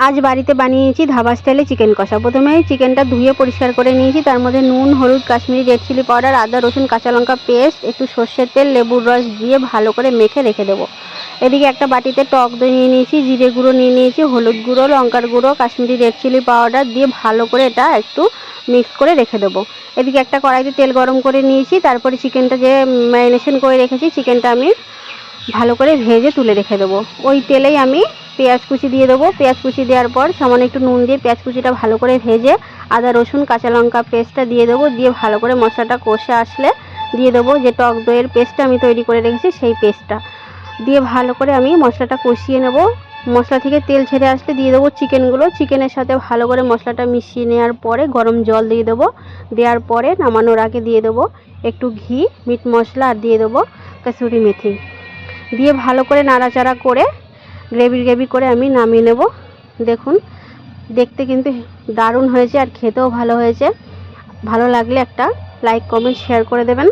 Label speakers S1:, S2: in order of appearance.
S1: আজ বাড়িতে বানিয়েছি ধাবা স্টাইলে চিকেন কষা। প্রথমে চিকেনটা ধুয়ে পরিষ্কার করে নিয়েছি, তার মধ্যে নুন, হলুদ, কাশ্মীরি রেড চিলি পাউডার, আদা রসুন কাঁচা লঙ্কা পেস্ট, একটু সর্ষের তেল, লেবুর রস দিয়ে ভালো করে মেখে রেখে দেবো। এদিকে একটা বাটিতে টক দই নিয়ে নিয়েছি, জিরে গুঁড়ো নিয়ে নিয়েছি, হলুদ গুঁড়ো, লঙ্কার গুঁড়ো, কাশ্মীরি রেড চিলি পাউডার দিয়ে ভালো করে এটা একটু মিক্স করে রেখে দেবো। এদিকে একটা কড়াইতে তেল গরম করে নিয়েছি, তারপরে চিকেনটা যে ম্যারিনেশন করে রেখেছি চিকেনটা আমি ভালো করে ভেজে তুলে রেখে দেবো। ওই তেলেই আমি পেঁয়াজ কুচি দিয়ে দেবো। পেঁয়াজ কুচি দেওয়ার পর সামান্য একটু নুন দিয়ে পেঁয়াজ কুচিটা ভালো করে ভেজে আদা রসুন কাঁচা লঙ্কা পেস্টটা দিয়ে দেবো। দিয়ে ভালো করে মশলাটা কষে আসলে দিয়ে দেবো যে টক দইয়ের পেস্টটা আমি তৈরি করে রেখেছি সেই পেস্টটা দিয়ে ভালো করে আমি মশলাটা কষিয়ে নেব। মশলা থেকে তেল ছেড়ে আসলে দিয়ে দেবো চিকেনগুলো। চিকেনের সাথে ভালো করে মশলাটা মিশিয়ে নেওয়ার পরে গরম জল দিয়ে দেবো। দেওয়ার পরে নামানোর আগে দিয়ে দেবো একটু ঘি, মিট মশলা আর দিয়ে দেবো কসুরি মেথি দিয়ে ভালো করে নাড়াচাড়া করে গ্রেভি করে আমি নামিয়ে নেব। দেখুন দেখতে কিন্তু দারুণ হয়েছে আর খেতেও ভালো হয়েছে। ভালো লাগলে একটা লাইক কমেন্ট শেয়ার করে দেবেন।